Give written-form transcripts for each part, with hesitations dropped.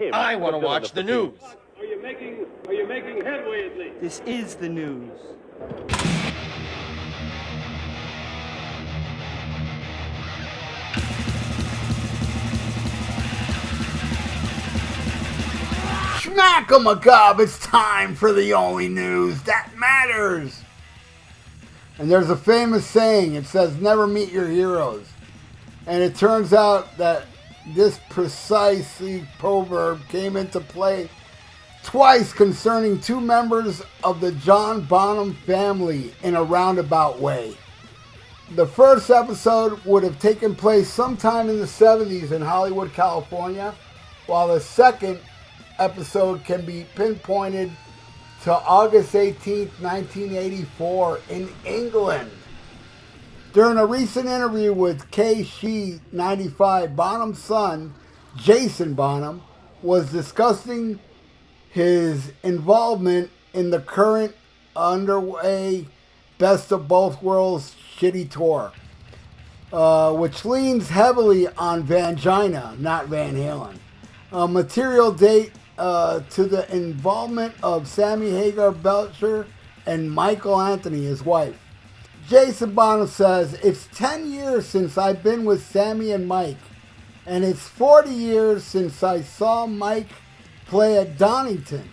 him. I want to watch the news. Are you making headway at least? This is the news. Schmack-a-macabre, it's time for the only news that matters. And there's a famous saying, it says, never meet your heroes. And it turns out that this precisely proverb came into play twice concerning two members of the John Bonham family in a roundabout way. The first episode would have taken place sometime in the 70s in Hollywood, California, while the second episode can be pinpointed to August 18th, 1984 in England. During a recent interview with KSHE95, Bonham's son, Jason Bonham, was discussing his involvement in the current underway Best of Both Worlds shitty tour, which leans heavily on Vangina, not Van Halen. A material date to the involvement of Sammy Hagar Belcher and Michael Anthony, his wife. Jason Bonham says, it's 10 years since I've been with Sammy and Mike, and it's 40 years since I saw Mike play at Donington.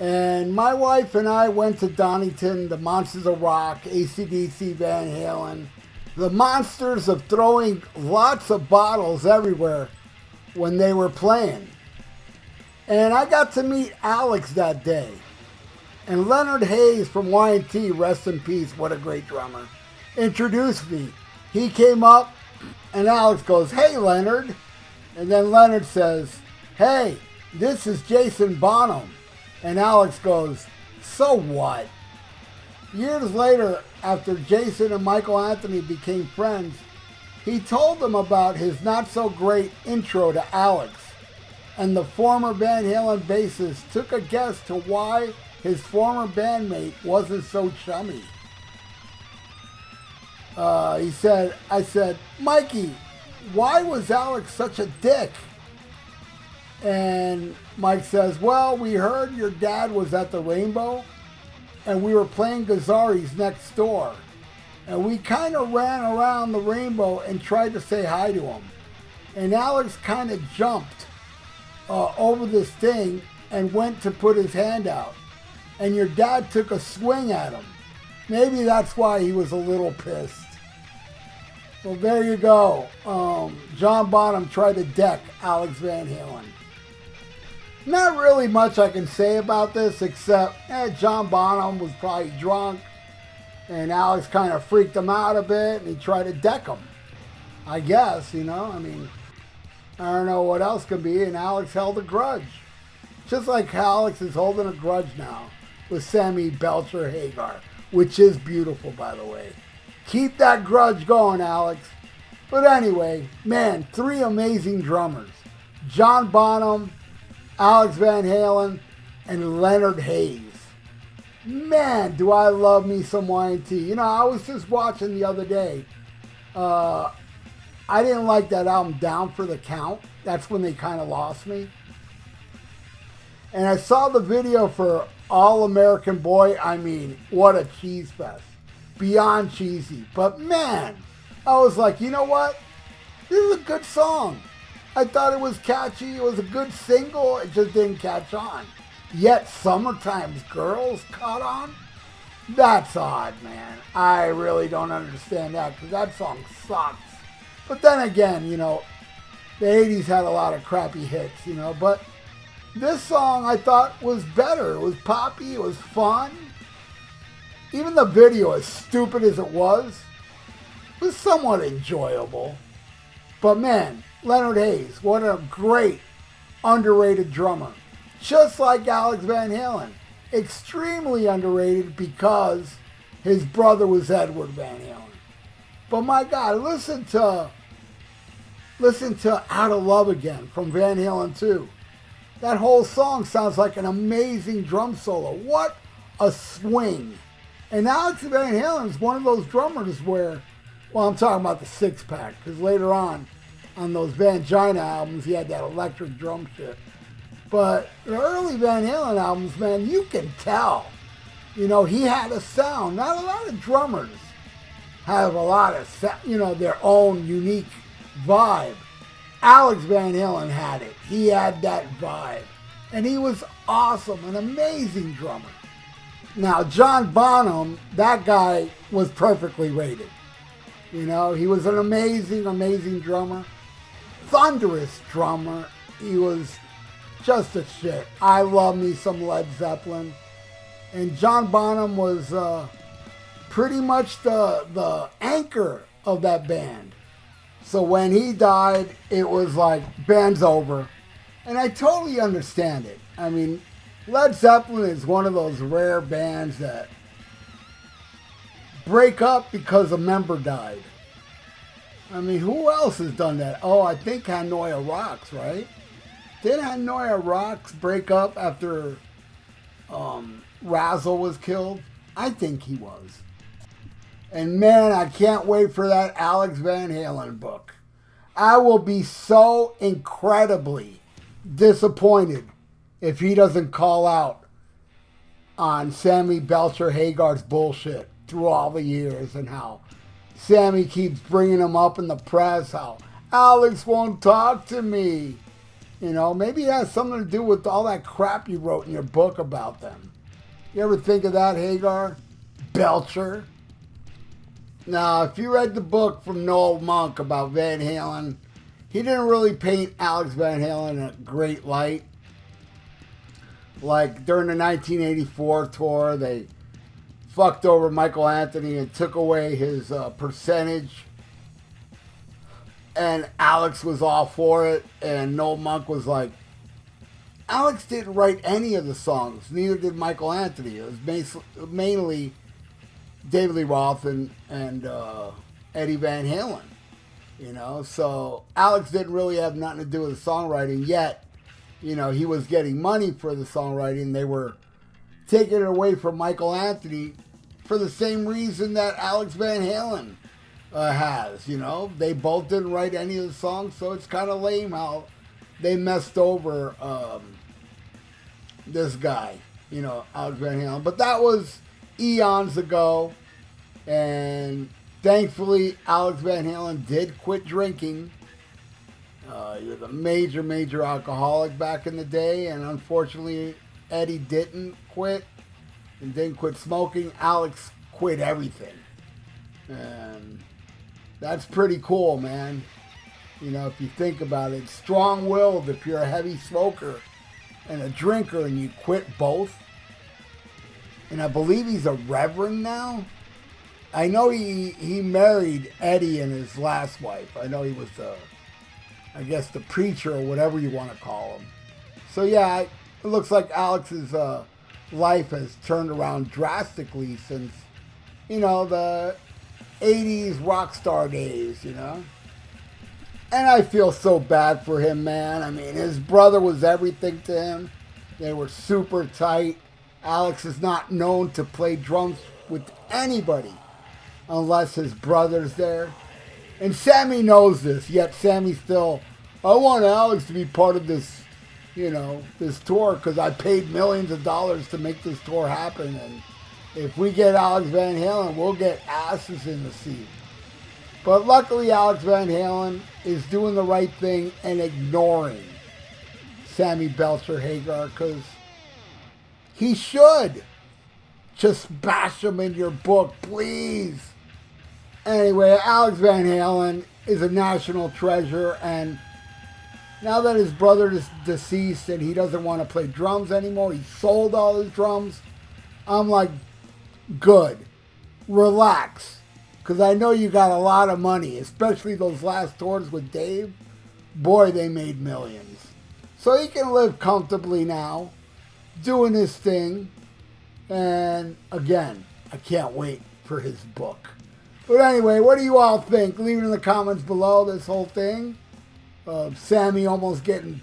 And my wife and I went to Donington, the Monsters of Rock, AC/DC, Van Halen, the monsters of throwing lots of bottles everywhere when they were playing. And I got to meet Alex that day. And Leonard Hayes from Y&T, rest in peace, what a great drummer, introduced me. He came up and Alex goes, hey Leonard. And then Leonard says, hey, this is Jason Bonham. And Alex goes, so what? Years later, after Jason and Michael Anthony became friends, he told them about his not so great intro to Alex. And the former Van Halen bassist took a guess to why his former bandmate wasn't so chummy. I said, Mikey, why was Alex such a dick? And Mike says, well, we heard your dad was at the Rainbow and we were playing Gazzari's next door. And we kind of ran around the Rainbow and tried to say hi to him. And Alex kind of jumped over this thing and went to put his hand out. And your dad took a swing at him. Maybe that's why he was a little pissed. Well, there you go. John Bonham tried to deck Alex Van Halen. Not really much I can say about this except John Bonham was probably drunk and Alex kind of freaked him out a bit and he tried to deck him. I guess, I mean, I don't know what else could be, and Alex held a grudge. Just like Alex is holding a grudge now with Sammy Belcher Hagar, which is beautiful, by the way. Keep that grudge going, Alex. But anyway, man, three amazing drummers. John Bonham, Alex Van Halen, and Leonard Hayes. Man, do I love me some Y&T. I was just watching the other day. I didn't like that album, Down for the Count. That's when they kind of lost me. And I saw the video for All American Boy. I mean, what a cheese fest. Beyond cheesy. But man, I was like, you know what? This is a good song. I thought it was catchy. It was a good single. It just didn't catch on. Yet Summertime's Girls caught on? That's odd, man. I really don't understand that because that song sucks. But then again, the 80s had a lot of crappy hits, but this song I thought was better. It was poppy, it was fun. Even the video, as stupid as it was somewhat enjoyable. But man, Leonard Hayes, what a great, underrated drummer. Just like Alex Van Halen. Extremely underrated because his brother was Edward Van Halen. But my God, listen to Out of Love Again from Van Halen 2. That whole song sounds like an amazing drum solo. What a swing. And Alex Van Halen is one of those drummers where, well, I'm talking about the six-pack, because later on, on those Vangina albums, he had that electric drum shit. But the early Van Halen albums, man, you can tell. You know, he had a sound. Not a lot of drummers have a lot of, you know, their own unique vibe. Alex Van Halen had it. He had that vibe. And he was awesome, an amazing drummer. Now, John Bonham, that guy was perfectly rated. You know, he was an amazing, amazing drummer. Thunderous drummer. He was just a shit. I love me some Led Zeppelin. And John Bonham was pretty much the anchor of that band. So when he died, it was like, band's over. And I totally understand it. I mean, Led Zeppelin is one of those rare bands that break up because a member died. I mean, who else has done that? Oh, I think Hanoi Rocks, right? Did Hanoi Rocks break up after Razzle was killed? I think he was. And man, I can't wait for that Alex Van Halen book. I will be so incredibly disappointed if he doesn't call out on Sammy Belcher Hagar's bullshit through all the years, and how Sammy keeps bringing him up in the press, how Alex won't talk to me. You know, maybe it has something to do with all that crap you wrote in your book about them. You ever think of that, Hagar? Belcher? Now, if you read the book from Noel Monk about Van Halen, he didn't really paint Alex Van Halen in a great light. Like, during the 1984 tour, they fucked over Michael Anthony and took away his percentage. And Alex was all for it. And Noel Monk was like, Alex didn't write any of the songs. Neither did Michael Anthony. It was mainly David Lee Roth and Eddie Van Halen. You know, so Alex didn't really have nothing to do with the songwriting yet. You know, he was getting money for the songwriting. They were taking it away from Michael Anthony for the same reason that Alex Van Halen has. You know, they both didn't write any of the songs, so it's kind of lame how they messed over this guy, you know, Alex Van Halen. But that was eons ago, and thankfully Alex Van Halen did quit drinking. He was a major, major alcoholic back in the day, and unfortunately Eddie didn't quit and didn't quit smoking. Alex quit everything, and that's pretty cool, man. You know, if you think about it, strong-willed if you're a heavy smoker and a drinker and you quit both. And I believe he's a reverend now. I know he married Eddie and his last wife. I know he was I guess the preacher or whatever you want to call him. So yeah, it looks like Alex's life has turned around drastically since, you know, the 80s rock star days, you know. And I feel so bad for him, man. I mean, his brother was everything to him. They were super tight. Alex is not known to play drums with anybody unless his brother's there. And Sammy knows this, yet Sammy still, I want Alex to be part of this, you know, this tour because I paid millions of dollars to make this tour happen. And if we get Alex Van Halen, we'll get asses in the seat. But luckily, Alex Van Halen is doing the right thing and ignoring Sammy Belcher Hagar, because he should. Just bash him in your book, please. Anyway, Alex Van Halen is a national treasure, and now that his brother is deceased and he doesn't want to play drums anymore, he sold all his drums, I'm like, good. Relax. Because I know you got a lot of money, especially those last tours with Dave. Boy, they made millions. So he can live comfortably now, doing his thing. And again, I can't wait for his book. But anyway, what do you all think? Leave it in the comments below, this whole thing. Sammy almost getting,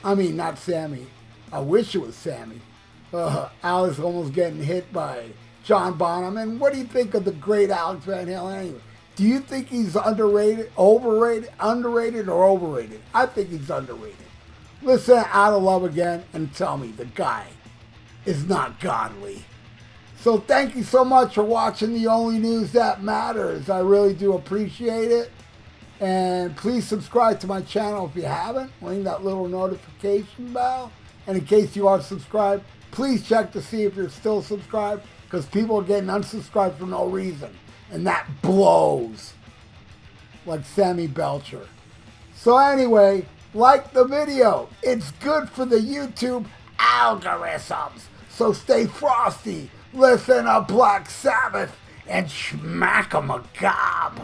I mean, not Sammy. I wish it was Sammy. Alex almost getting hit by John Bonham. And what do you think of the great Alex Van Halen anyway? Do you think he's underrated, underrated, or overrated? I think he's underrated. Listen to Out of Love again and tell me the guy is not godly. So thank you so much for watching The Only News That Matters. I really do appreciate it. And please subscribe to my channel if you haven't. Ring that little notification bell. And in case you are subscribed, please check to see if you're still subscribed, because people are getting unsubscribed for no reason. And that blows. Like Sammy Belcher. So anyway, like the video. It's good for the YouTube algorithms. So stay frosty. Listen to Black Sabbath and smack 'em a gob.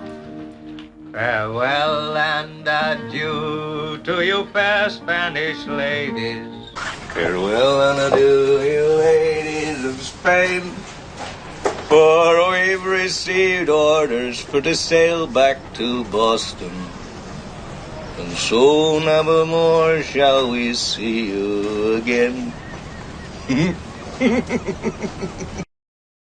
Farewell and adieu to you fair Spanish ladies. Farewell and adieu, you ladies of Spain. For we've received orders for to sail back to Boston. And so never more shall we see you again.